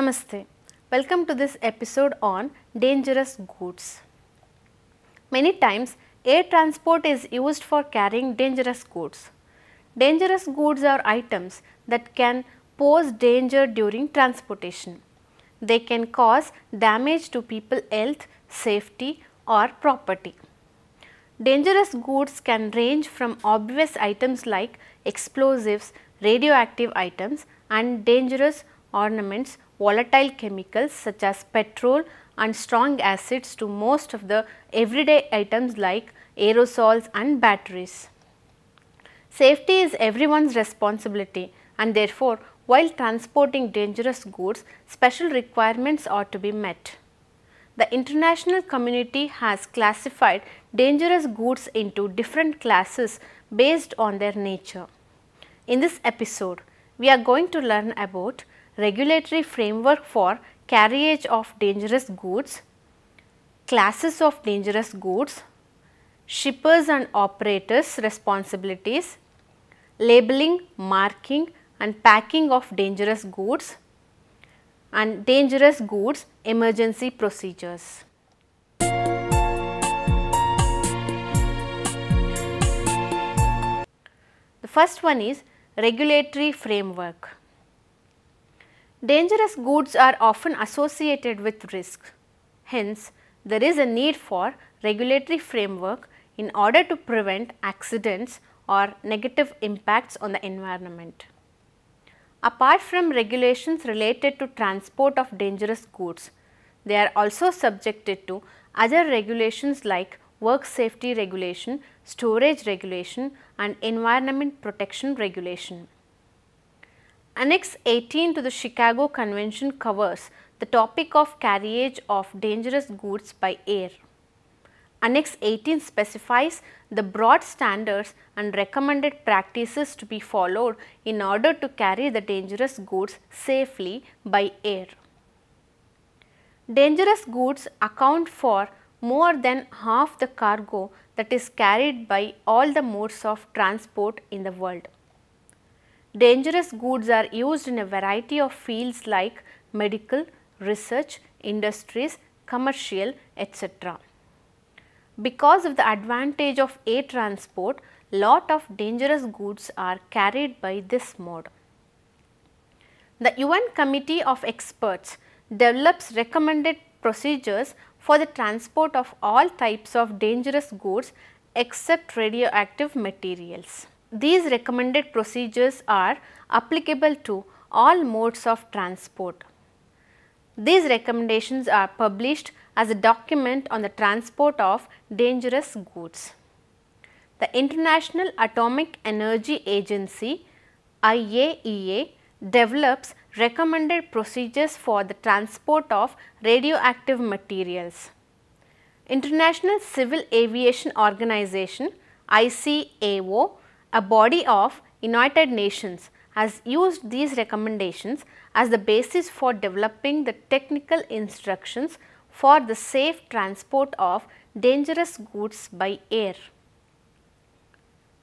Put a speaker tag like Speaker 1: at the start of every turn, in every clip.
Speaker 1: Namaste. Welcome to this episode on dangerous goods. Many times air transport is used for carrying dangerous goods. Dangerous goods are items that can pose danger during transportation. They can cause damage to people's health, safety or property. Dangerous goods can range from obvious items like explosives, radioactive items and dangerous ornaments, volatile chemicals such as petrol and strong acids to most of the everyday items like aerosols and batteries. Safety is everyone's responsibility and therefore, while transporting dangerous goods, special requirements are to be met. The international community has classified dangerous goods into different classes based on their nature. In this episode, we are going to learn about regulatory framework for carriage of dangerous goods, classes of dangerous goods, shippers and operators responsibilities, labeling, marking and packing of dangerous goods and dangerous goods emergency procedures. The first one is regulatory framework. Dangerous goods are often associated with risk. Hence, there is a need for regulatory framework in order to prevent accidents or negative impacts on the environment. Apart from regulations related to transport of dangerous goods, they are also subjected to other regulations like work safety regulation, storage regulation and environment protection regulation. Annex 18 to the Chicago Convention covers the topic of carriage of dangerous goods by air. Annex 18 specifies the broad standards and recommended practices to be followed in order to carry the dangerous goods safely by air. Dangerous goods account for more than half the cargo that is carried by all the modes of transport in the world. Dangerous goods are used in a variety of fields like medical, research, industries, commercial, etc. Because of the advantage of air transport, lot of dangerous goods are carried by this mode. The UN Committee of Experts develops recommended procedures for the transport of all types of dangerous goods except radioactive materials. These recommended procedures are applicable to all modes of transport. These recommendations are published as a document on the transport of dangerous goods. The International Atomic Energy Agency IAEA develops recommended procedures for the transport of radioactive materials. International Civil Aviation Organization ICAO, a body of United Nations, has used these recommendations as the basis for developing the technical instructions for the safe transport of dangerous goods by air.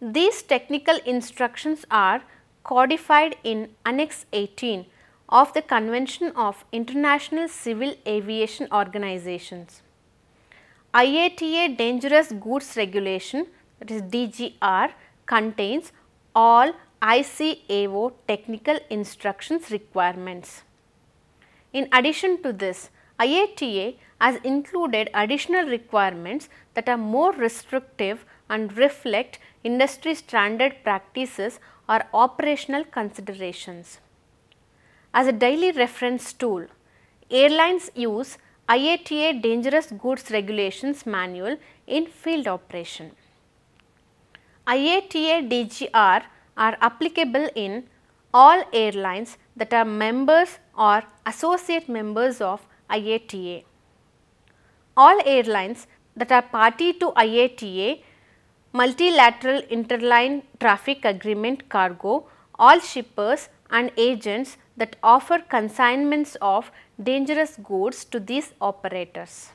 Speaker 1: These technical instructions are codified in Annex 18 of the Convention of International Civil Aviation Organizations. IATA Dangerous Goods Regulation, that is DGR, contains all ICAO technical instructions requirements. In addition to this, IATA has included additional requirements that are more restrictive and reflect industry standard practices or operational considerations. As a daily reference tool, airlines use IATA Dangerous Goods Regulations manual in field operation. IATA DGR are applicable in all airlines that are members or associate members of IATA. All airlines that are party to IATA Multilateral Interline Traffic Agreement cargo, all shippers and agents that offer consignments of dangerous goods to these operators.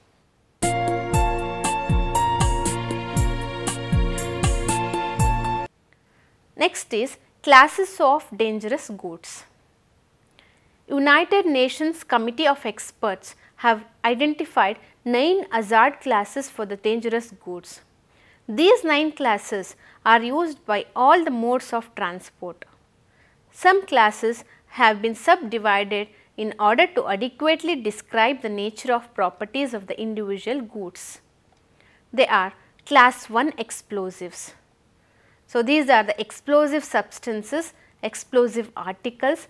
Speaker 1: Next is classes of dangerous goods. United Nations Committee of Experts have identified 9 hazard classes for the dangerous goods. These 9 classes are used by all the modes of transport. Some classes have been subdivided in order to adequately describe the nature of properties of the individual goods. They are Class 1 explosives. So, these are the explosive substances, explosive articles,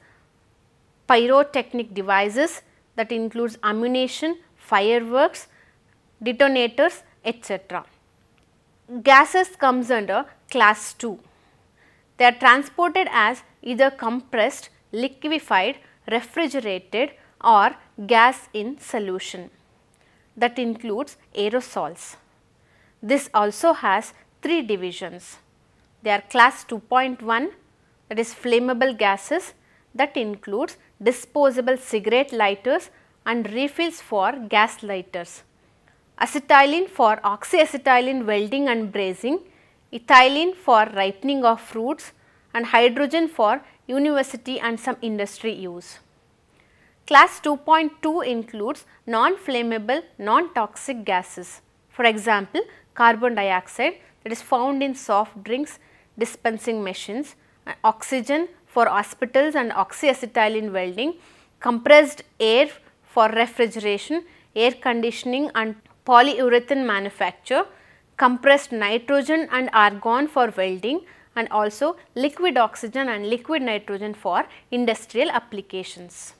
Speaker 1: pyrotechnic devices, that includes ammunition, fireworks, detonators, etc. Gases comes under Class 2. They are transported as either compressed, liquefied, refrigerated or gas in solution. That includes aerosols. This also has 3 divisions. They are Class 2.1, that is flammable gases, that includes disposable cigarette lighters and refills for gas lighters. Acetylene for oxy-acetylene welding and brazing, ethylene for ripening of fruits and hydrogen for university and some industry use. Class 2.2 includes non-flammable, non-toxic gases. For example, carbon dioxide, that is found in soft drinks dispensing machines, oxygen for hospitals and oxy-acetylene welding, compressed air for refrigeration, air conditioning and polyurethane manufacture, compressed nitrogen and argon for welding, and also liquid oxygen and liquid nitrogen for industrial applications.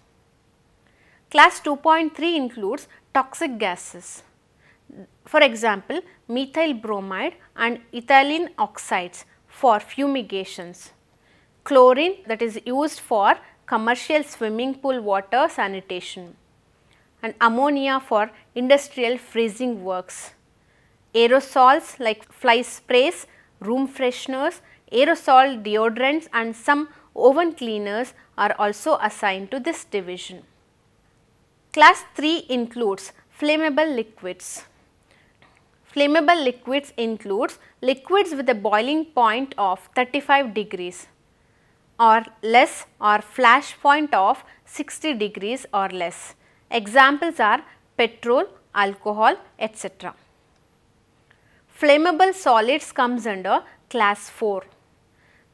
Speaker 1: Class 2.3 includes toxic gases. For example, methyl bromide and ethylene oxides for fumigations, chlorine that is used for commercial swimming pool water sanitation, and ammonia for industrial freezing works. Aerosols like fly sprays, room fresheners, aerosol deodorants and some oven cleaners are also assigned to this division. Class 3 includes flammable liquids. Flammable liquids includes liquids with a boiling point of 35 degrees or less or flash point of 60 degrees or less. Examples are petrol, alcohol, etc. Flammable solids comes under Class 4.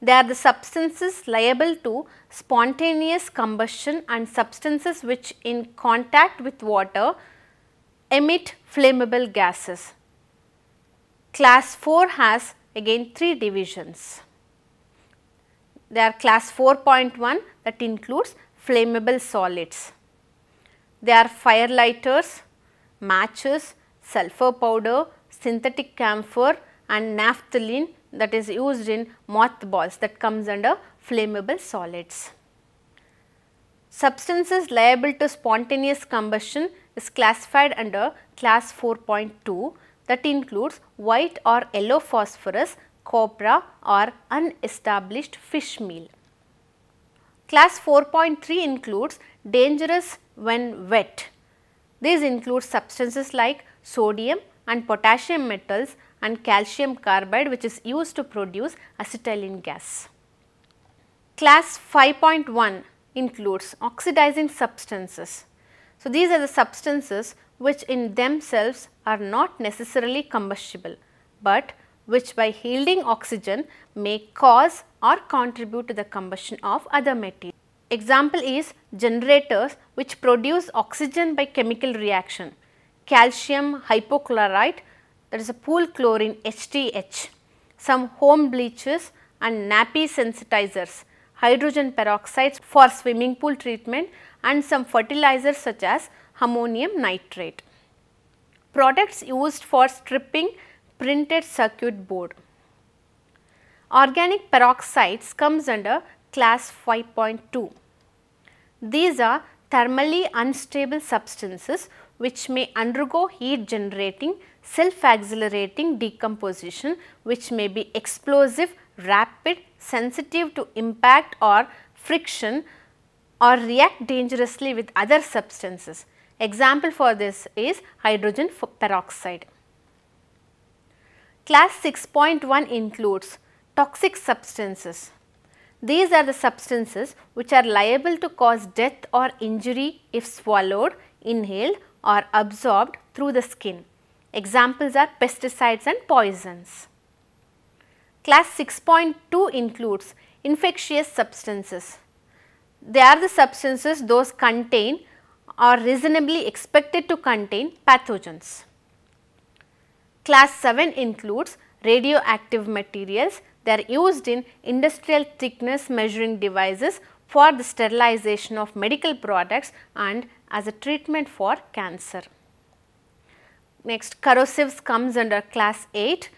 Speaker 1: They are the substances liable to spontaneous combustion and substances which in contact with water emit flammable gases. Class 4 has again 3 divisions. They are Class 4.1, that includes flammable solids. They are fire lighters, matches, sulfur powder, synthetic camphor and naphthalene, that is used in mothballs, that comes under flammable solids. Substances liable to spontaneous combustion is classified under Class 4.2, that includes white or yellow phosphorus, copra or unestablished fish meal. Class 4.3 includes dangerous when wet. These include substances like sodium and potassium metals and calcium carbide, which is used to produce acetylene gas. Class 5.1 includes oxidizing substances. So, these are the substances which in themselves are not necessarily combustible, but which by yielding oxygen may cause or contribute to the combustion of other materials. Example is generators which produce oxygen by chemical reaction, calcium hypochlorite, that is a pool chlorine HTH, some home bleaches and nappy sensitizers, hydrogen peroxides for swimming pool treatment and some fertilizers such as ammonium nitrate. Products used for stripping printed circuit board. Organic peroxides comes under Class 5.2. These are thermally unstable substances which may undergo heat generating self-accelerating decomposition, which may be explosive, rapid, sensitive to impact or friction or react dangerously with other substances. Example for this is hydrogen peroxide. Class 6.1 includes toxic substances. These are the substances which are liable to cause death or injury if swallowed, inhaled or absorbed through the skin. Examples are pesticides and poisons. Class 6.2 includes infectious substances. They are the substances those contain or reasonably expected to contain pathogens. Class 7 includes radioactive materials. They are used in industrial thickness measuring devices for the sterilization of medical products and as a treatment for cancer. Next, corrosives comes under class 8.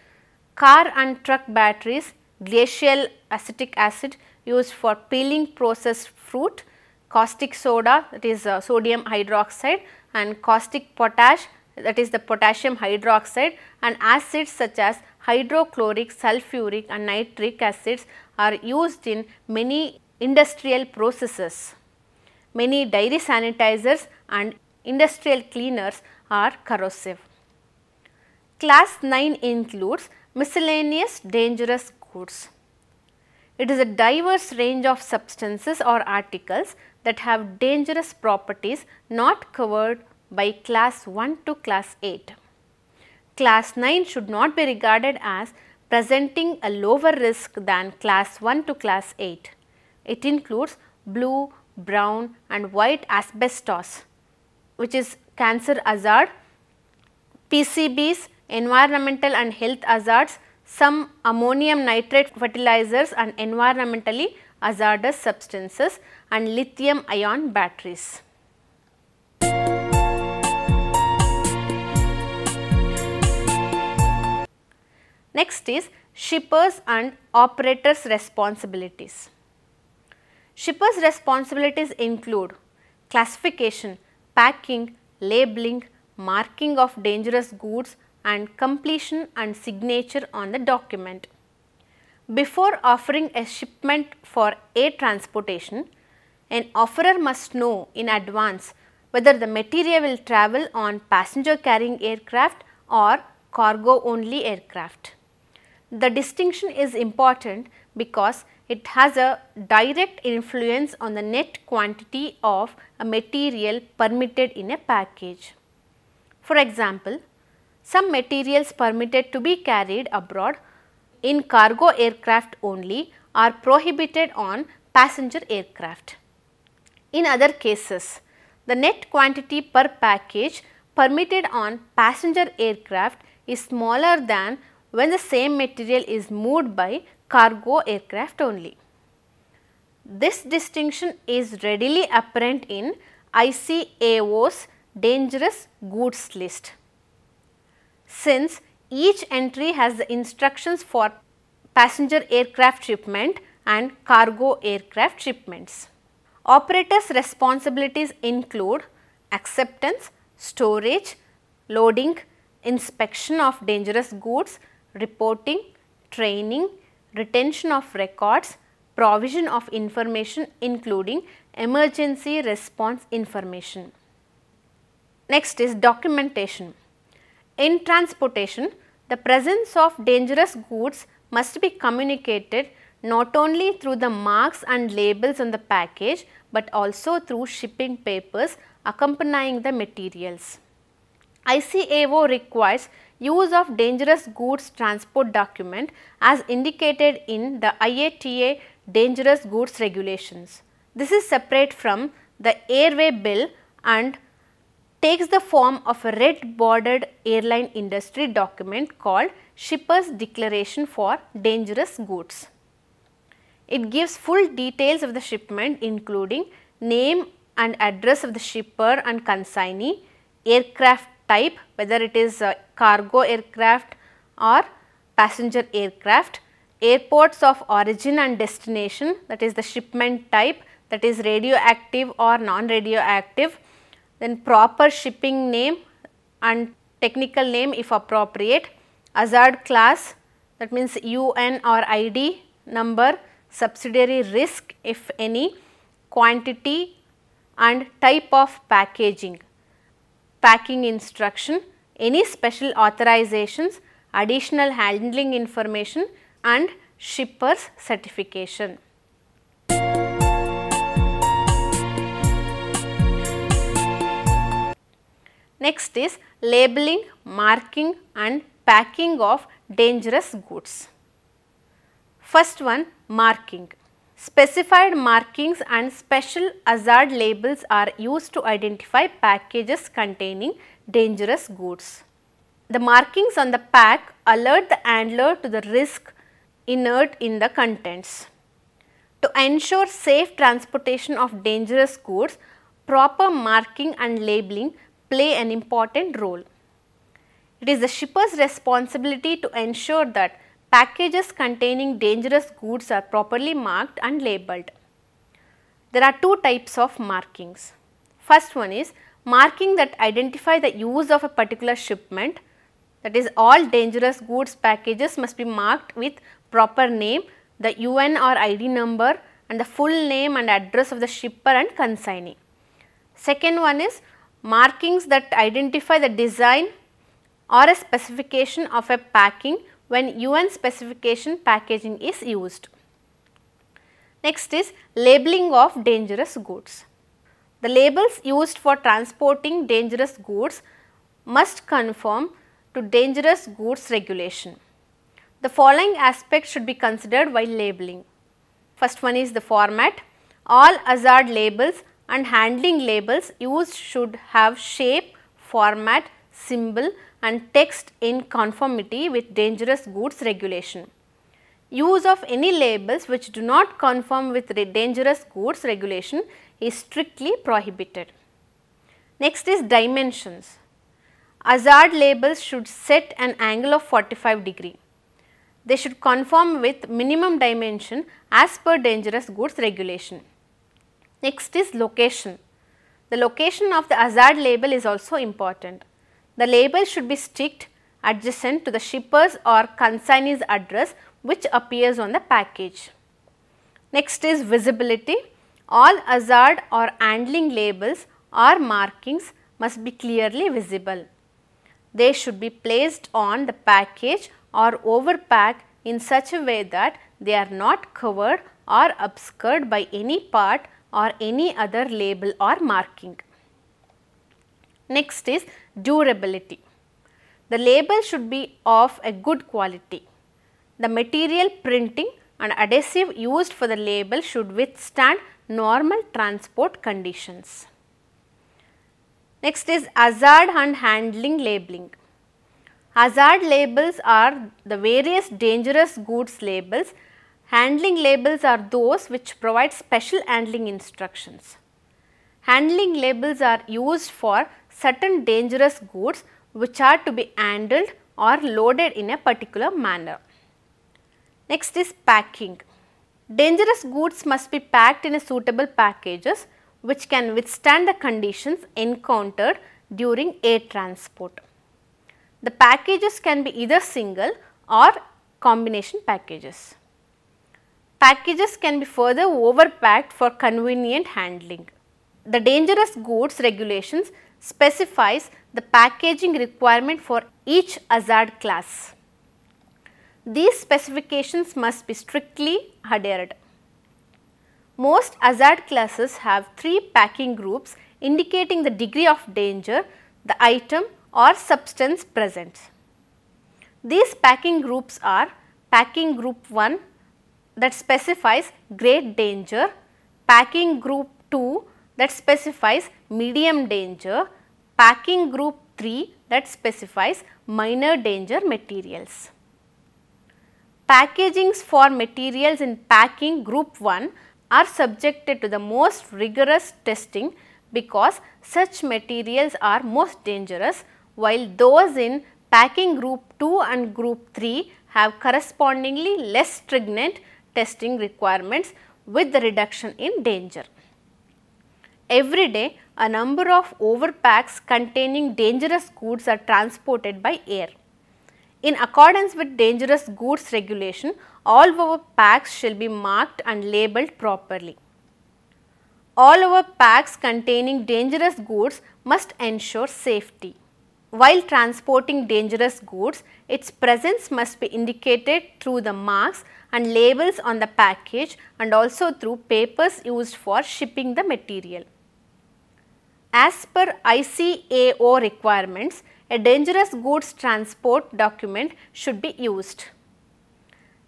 Speaker 1: Car and truck batteries, glacial acetic acid used for peeling processed fruit, caustic soda, that is sodium hydroxide, and caustic potash, that is the potassium hydroxide, and acids such as hydrochloric, sulfuric and nitric acids are used in many industrial processes. Many dairy sanitizers and industrial cleaners are corrosive. Class 9 includes miscellaneous dangerous goods. It is a diverse range of substances or articles that have dangerous properties not covered by class 1 to class 8. Class 9 should not be regarded as presenting a lower risk than class 1 to class 8. It includes blue, brown and white asbestos, which is cancer hazard, PCBs, environmental and health hazards, some ammonium nitrate fertilizers and environmentally hazardous substances, and lithium ion batteries. Next is shippers and operators' responsibilities. Shippers' responsibilities include classification, packing, labeling, marking of dangerous goods and completion and signature on the document. Before offering a shipment for air transportation, an offerer must know in advance whether the material will travel on passenger carrying aircraft or cargo only aircraft. The distinction is important because it has a direct influence on the net quantity of a material permitted in a package. For example, some materials permitted to be carried abroad in cargo aircraft only are prohibited on passenger aircraft. In other cases, the net quantity per package permitted on passenger aircraft is smaller than when the same material is moved by cargo aircraft only. This distinction is readily apparent in ICAO's Dangerous Goods List, since each entry has the instructions for passenger aircraft shipment and cargo aircraft shipments. Operators' responsibilities include acceptance, storage, loading, inspection of dangerous goods, reporting, training, retention of records, provision of information including emergency response information. Next is documentation. In transportation, the presence of dangerous goods must be communicated not only through the marks and labels on the package, but also through shipping papers accompanying the materials. ICAO requires use of dangerous goods transport document as indicated in the IATA Dangerous Goods Regulations. This is separate from the airway bill and takes the form of a red bordered airline industry document called Shipper's Declaration for Dangerous Goods. It gives full details of the shipment including name and address of the shipper and consignee, aircraft type whether it is a cargo aircraft or passenger aircraft, airports of origin and destination, that is the shipment type, that is radioactive or non-radioactive, then proper shipping name and technical name if appropriate, hazard class, that means UN or ID number, subsidiary risk if any, quantity and type of packaging, packing instruction, any special authorizations, additional handling information and shipper's certification. Next is labeling, marking and packing of dangerous goods. First one, marking. Specified markings and special hazard labels are used to identify packages containing dangerous goods. The markings on the pack alert the handler to the risk inherent in the contents. To ensure safe transportation of dangerous goods, proper marking and labeling play an important role. It is the shipper's responsibility to ensure that packages containing dangerous goods are properly marked and labelled. There are two types of markings. First one is marking that identify the use of a particular shipment, that is all dangerous goods packages must be marked with proper name, the UN or ID number and the full name and address of the shipper and consignee. Second one is markings that identify the design or a specification of a packing when UN specification packaging is used. Next is labeling of dangerous goods. The labels used for transporting dangerous goods must conform to Dangerous Goods Regulation. The following aspects should be considered while labeling. First one is the format. All hazard labels and handling labels used should have shape, format, symbol and text in conformity with Dangerous Goods Regulation. Use of any labels which do not conform with the Dangerous Goods Regulation is strictly prohibited. Next is dimensions. Hazard labels should set an angle of 45 degree. They should conform with minimum dimension as per Dangerous Goods Regulation. Next is location. The location of the hazard label is also important. The label should be sticked adjacent to the shipper's or consignee's address which appears on the package. Next is visibility. All hazard or handling labels or markings must be clearly visible. They should be placed on the package or over pack in such a way that they are not covered or obscured by any part or any other label or marking. Next is durability. The label should be of a good quality. The material, printing and adhesive used for the label should withstand normal transport conditions. Next is hazard and handling labeling. Hazard labels are the various dangerous goods labels. Handling labels are those which provide special handling instructions. Handling labels are used for certain dangerous goods which are to be handled or loaded in a particular manner. Next is packing. Dangerous goods must be packed in a suitable packages which can withstand the conditions encountered during air transport. The packages can be either single or combination packages. Packages can be further overpacked for convenient handling. The Dangerous Goods Regulations specifies the packaging requirement for each hazard class. These specifications must be strictly adhered. Most hazard classes have 3 packing groups indicating the degree of danger the item or substance presents. These packing groups are packing group 1 that specifies great danger, packing group 2 that specifies medium danger, packing group 3 that specifies minor danger materials. Packagings for materials in packing group 1 are subjected to the most rigorous testing because such materials are most dangerous, while those in packing group 2 and group 3 have correspondingly less stringent testing requirements with the reduction in danger. Every day, a number of overpacks containing dangerous goods are transported by air. In accordance with Dangerous Goods Regulation, all our packs shall be marked and labelled properly. All our packs containing dangerous goods must ensure safety. While transporting dangerous goods, its presence must be indicated through the marks and labels on the package and also through papers used for shipping the material. As per ICAO requirements, a dangerous goods transport document should be used.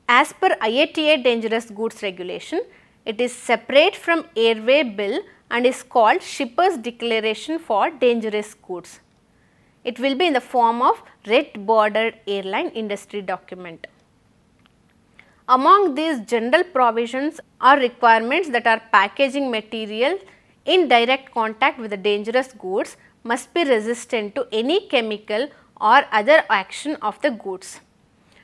Speaker 1: As per IATA Dangerous Goods Regulation, it is separate from Airway Bill and is called Shipper's Declaration for Dangerous Goods. It will be in the form of red bordered airline industry document. Among these general provisions are requirements that are packaging material in direct contact with the dangerous goods must be resistant to any chemical or other action of the goods,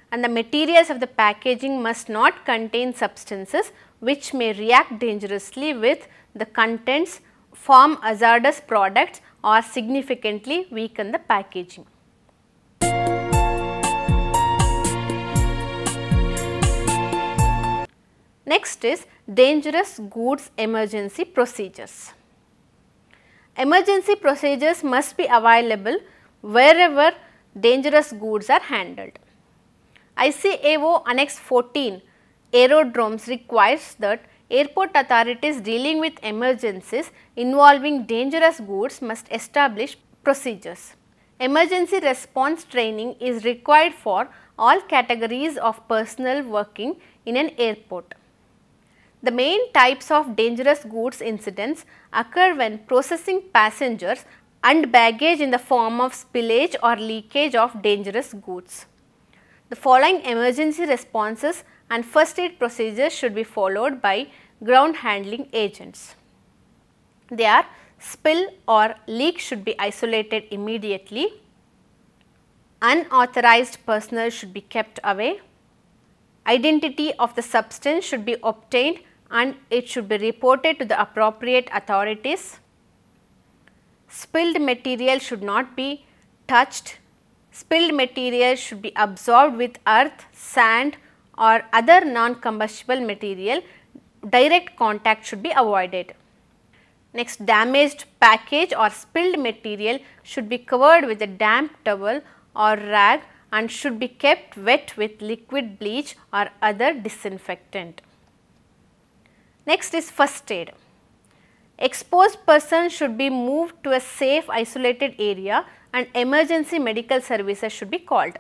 Speaker 1: and the materials of the packaging must not contain substances which may react dangerously with the contents, form hazardous products or significantly weaken the packaging. Next is dangerous goods emergency procedures. Emergency procedures must be available wherever dangerous goods are handled. ICAO Annex 14 aerodromes requires that airport authorities dealing with emergencies involving dangerous goods must establish procedures. Emergency response training is required for all categories of personnel working in an airport. The main types of dangerous goods incidents occur when processing passengers and baggage in the form of spillage or leakage of dangerous goods. The following emergency responses and first aid procedures should be followed by ground handling agents. They are: spill or leak should be isolated immediately, unauthorized personnel should be kept away, identity of the substance should be obtained and it should be reported to the appropriate authorities, spilled material should not be touched, spilled material should be absorbed with earth, sand or other non-combustible material, direct contact should be avoided. Next, damaged package or spilled material should be covered with a damp towel or rag and should be kept wet with liquid bleach or other disinfectant. Next is first aid. Exposed person should be moved to a safe isolated area and emergency medical services should be called.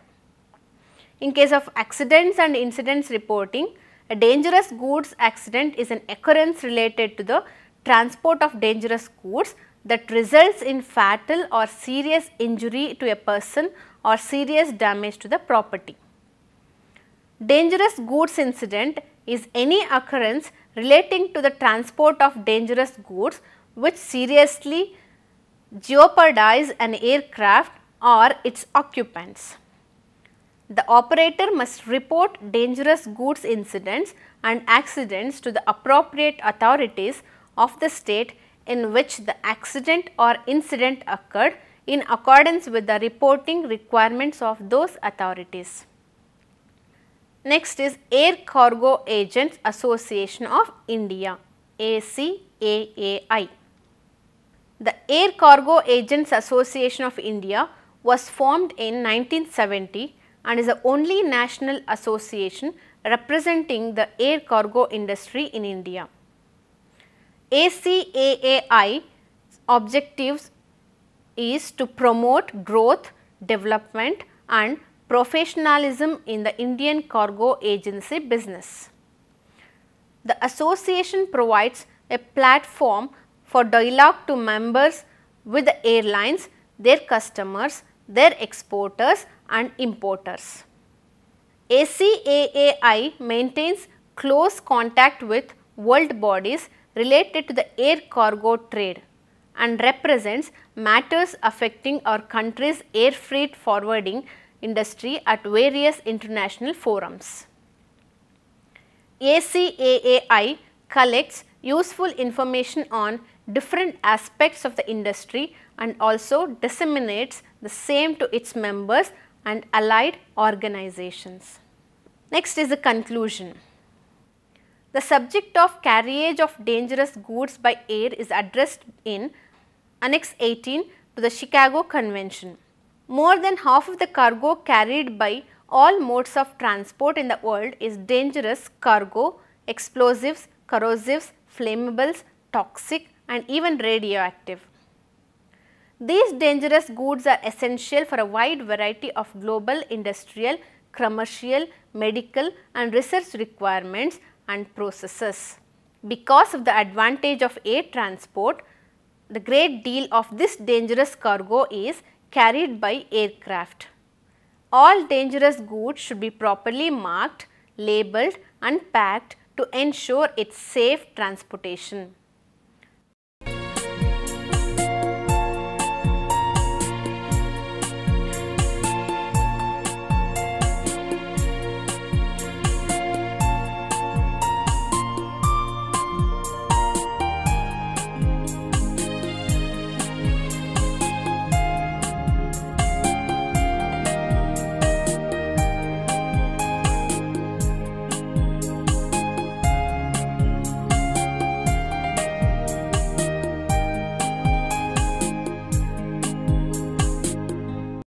Speaker 1: In case of accidents and incidents reporting, a dangerous goods accident is an occurrence related to the transport of dangerous goods that results in fatal or serious injury to a person or serious damage to the property. Dangerous goods incident is any occurrence relating to the transport of dangerous goods which seriously jeopardize an aircraft or its occupants. The operator must report dangerous goods incidents and accidents to the appropriate authorities of the state in which the accident or incident occurred in accordance with the reporting requirements of those authorities. Next is Air Cargo Agents Association of India, ACAAI. The Air Cargo Agents Association of India was formed in 1970 and is the only national association representing the air cargo industry in India. ACAAI objectives is to promote growth, development and professionalism in the Indian cargo agency business. The association provides a platform for dialogue to members with the airlines, their customers, their exporters and importers. ACAAI maintains close contact with world bodies related to the air cargo trade and represents matters affecting our country's air freight forwarding industry at various international forums. ACAAI collects useful information on different aspects of the industry and also disseminates the same to its members and allied organizations. Next is the conclusion. The subject of carriage of dangerous goods by air is addressed in Annex 18 to the Chicago Convention. More than half of the cargo carried by all modes of transport in the world is dangerous cargo, explosives, corrosives, flammables, toxic and even radioactive. These dangerous goods are essential for a wide variety of global industrial, commercial, medical and research requirements and processes. Because of the advantage of air transport, the great deal of this dangerous cargo is carried by aircraft. All dangerous goods should be properly marked, labelled and packed to ensure its safe transportation.